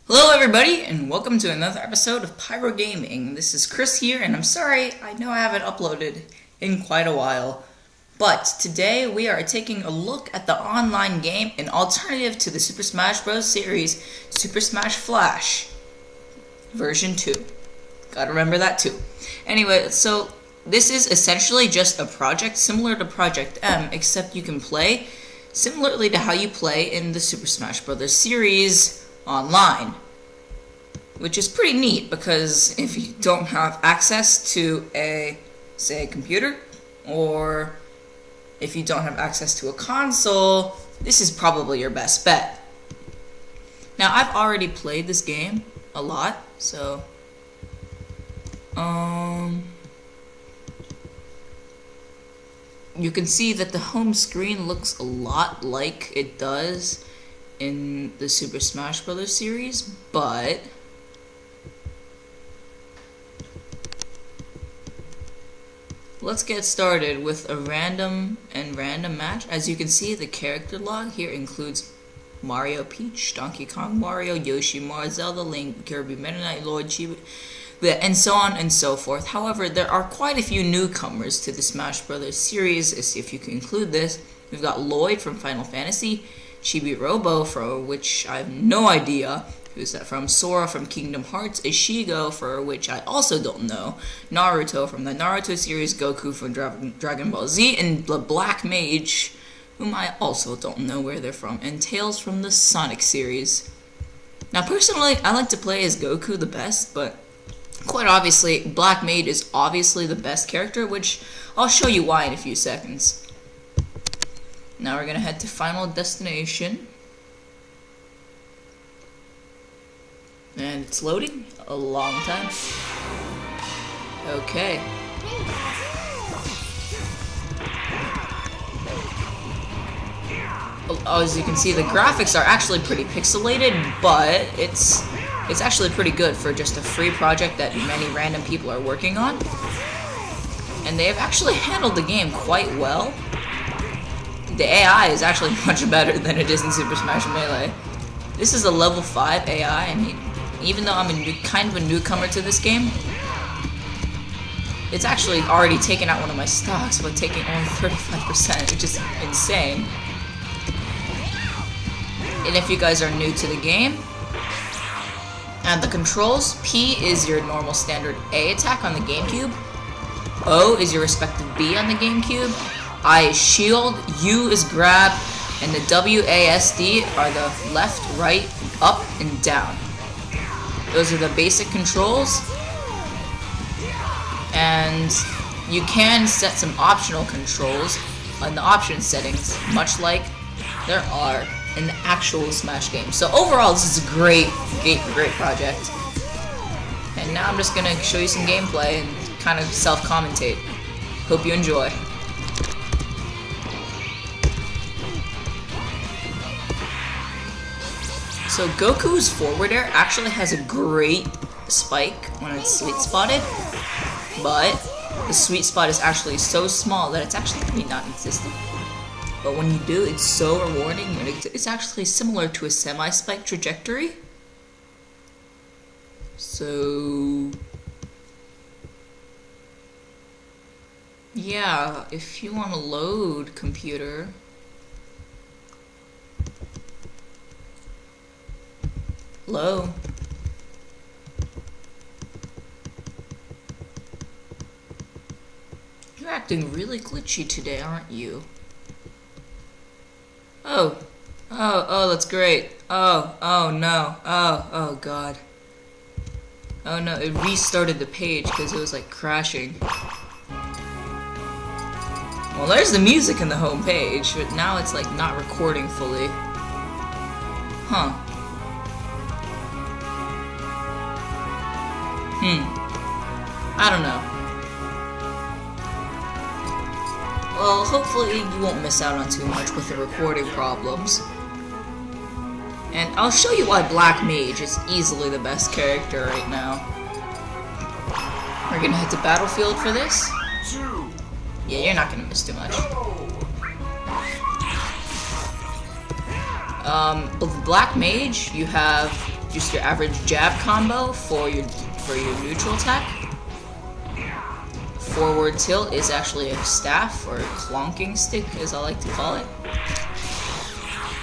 Hello everybody, and welcome to another episode of Pyro Gaming. This is Chris here, and I'm sorry, I know I haven't uploaded in quite a while, but today we are taking a look at the online game, an alternative to the Super Smash Bros. Series, Super Smash Flash, version 2. Gotta remember that too. Anyway, so this is essentially just a project similar to Project M, except you can play similarly to how you play in the Super Smash Bros. Series online, which is pretty neat because if you don't have access to a computer, or if you don't have access to a console, this is probably your best bet. Now, I've already played this game a lot, so you can see that the home screen looks a lot like it does in the Super Smash Bros. Series, but let's get started with a random match. As you can see, the character log here includes Mario, Peach, Donkey Kong, Mario, Yoshi, Mars, Zelda, Link, Kirby, Meta Knight, Lord, Chibi, and so on and so forth. However, there are quite a few newcomers to the Smash Bros. Series, if you can include this. We've got Lloyd from Final Fantasy, Chibi Robo, for which I have no idea who's that from, Sora from Kingdom Hearts, Ishigo, for which I also don't know, Naruto from the Naruto series, Goku from Dragon Ball Z, and the Black Mage, whom I also don't know where they're from, and Tails from the Sonic series. Now, personally, I like to play as Goku the best, but quite obviously, Black Mage is obviously the best character, which I'll show you why in a few seconds. Now we're gonna head to Final Destination, and it's loading a long time. Okay. As you can see, the graphics are actually pretty pixelated, but it's actually pretty good for just a free project that many random people are working on, and they have actually handled the game quite well. The AI is actually much better than it is in Super Smash Melee. This is a level 5 AI, and even though I'm kind of a newcomer to this game, it's actually already taken out one of my stocks by taking only 35%, which is insane. And if you guys are new to the game, and the controls, P is your normal standard A attack on the GameCube, O is your respective B on the GameCube, I is shield, U is grab, and the WASD are the left, right, up, and down. Those are the basic controls, and you can set some optional controls on the option settings, much like there are in the actual Smash game. So overall, this is a great project. And now I'm just gonna show you some gameplay and kind of self-commentate. Hope you enjoy. So Goku's forward air actually has a great spike when it's sweet spotted, but the sweet spot is actually so small that it's actually pretty non-existent. But when you do, it's so rewarding, and it's actually similar to a semi-spike trajectory. So yeah, if you want to load computer, hello. You're acting really glitchy today, aren't you? Oh, that's great. Oh no. Oh god. Oh no, it restarted the page because it was like crashing. Well, there's the music in the home page, but now it's like not recording fully. Huh. I don't know. Well, hopefully you won't miss out on too much with the recording problems. And I'll show you why Black Mage is easily the best character right now. We're gonna head to Battlefield for this. Yeah, you're not gonna miss too much. With Black Mage, you have just your average jab combo for your neutral attack. Forward tilt is actually a staff, or a clonking stick as I like to call it.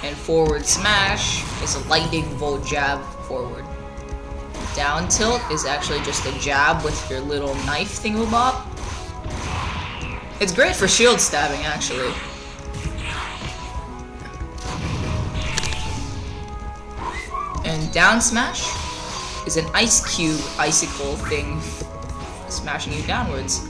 And forward smash is a lightning bolt jab forward. Down tilt is actually just a jab with your little knife thingamabob. It's great for shield stabbing actually. And down smash is an ice cube icicle thing smashing you downwards.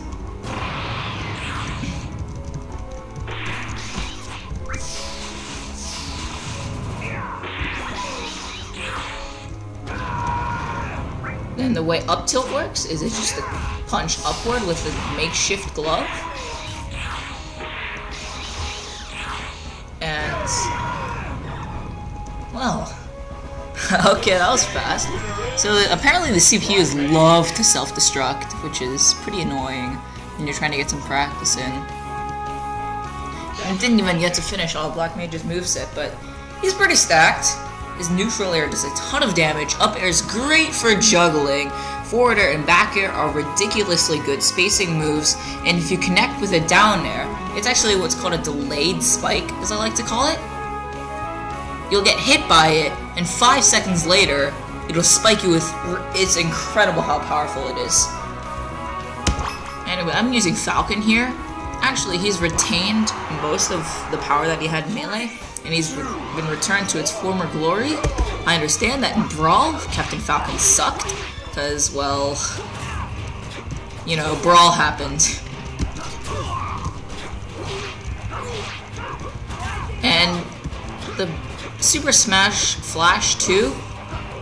And the way up tilt works is it's just a punch upward with a makeshift glove. And well, okay, that was fast. So apparently the CPUs love to self-destruct, which is pretty annoying when you're trying to get some practice in. I didn't even get to finish all Black Mage's moveset, but he's pretty stacked. His neutral air does a ton of damage, up air is great for juggling, forward air and back air are ridiculously good spacing moves, and if you connect with a down air, it's actually what's called a delayed spike, as I like to call it. You'll get hit by it, and 5 seconds later, it'll spike you with... It's incredible how powerful it is. Anyway, I'm using Falcon here. Actually, he's retained most of the power that he had in Melee, and he's been returned to its former glory. I understand that in Brawl, Captain Falcon sucked, because, well, you know, Brawl happened. And the Super Smash Flash 2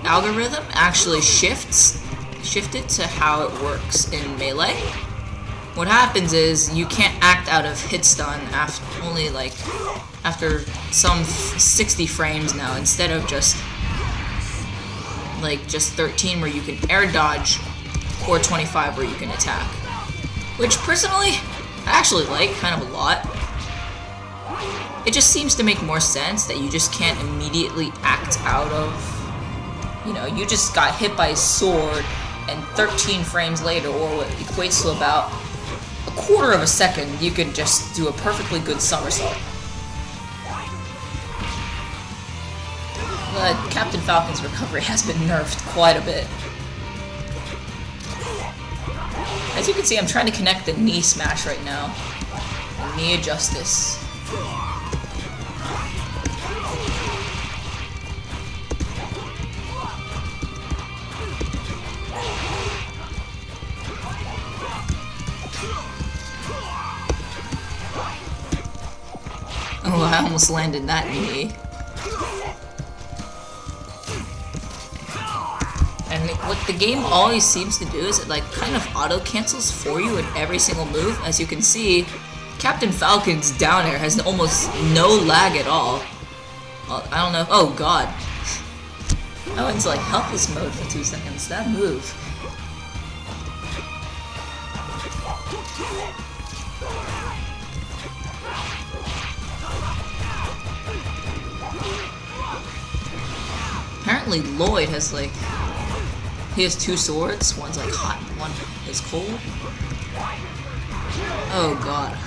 algorithm actually shifted to how it works in Melee. What happens is you can't act out of hit stun after some 60 frames now, instead of just 13 where you can air dodge, or 25 where you can attack. Which personally I actually like kind of a lot. It just seems to make more sense that you just can't immediately act out of, you know, you just got hit by a sword and 13 frames later, or what equates to about a quarter of a second, you could just do a perfectly good somersault. But Captain Falcon's recovery has been nerfed quite a bit. As you can see, I'm trying to connect the knee smash right now. The knee of justice. Oh, I almost landed that knee. And what the game always seems to do is it kind of auto-cancels for you in every single move. As you can see, Captain Falcon's down air has almost no lag at all. Well, I don't know. Oh god. I went into helpless mode for 2 seconds. That move. Apparently Lloyd has he has 2 swords, one's hot, one is cold. Oh god.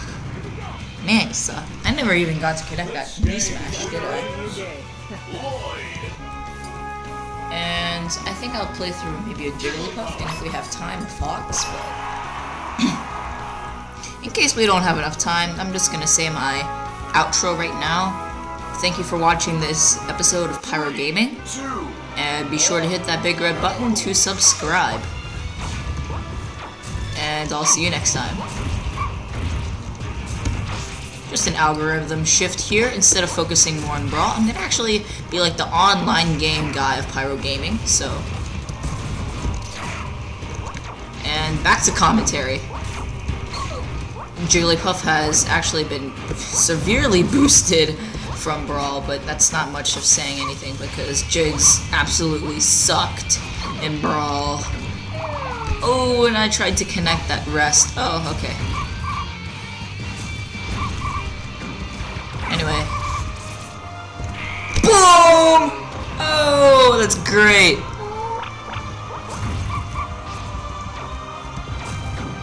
Man, you suck. I never even got to connect that knee smash, did I? And I think I'll play through maybe a Jigglypuff, and if we have time, a Fox, but in case we don't have enough time, I'm just gonna say my outro right now. Thank you for watching this episode of Pyro Gaming, and be sure to hit that big red button to subscribe. And I'll see you next time. Just an algorithm shift here. Instead of focusing more on Brawl, I'm gonna actually be the online game guy of Pyro Gaming, so. And back to commentary. Jigglypuff has actually been severely boosted from Brawl, but that's not much of saying anything because Jigs absolutely sucked in Brawl. Oh, and I tried to connect that rest. Oh, okay. Anyway. Boom! Oh, that's great.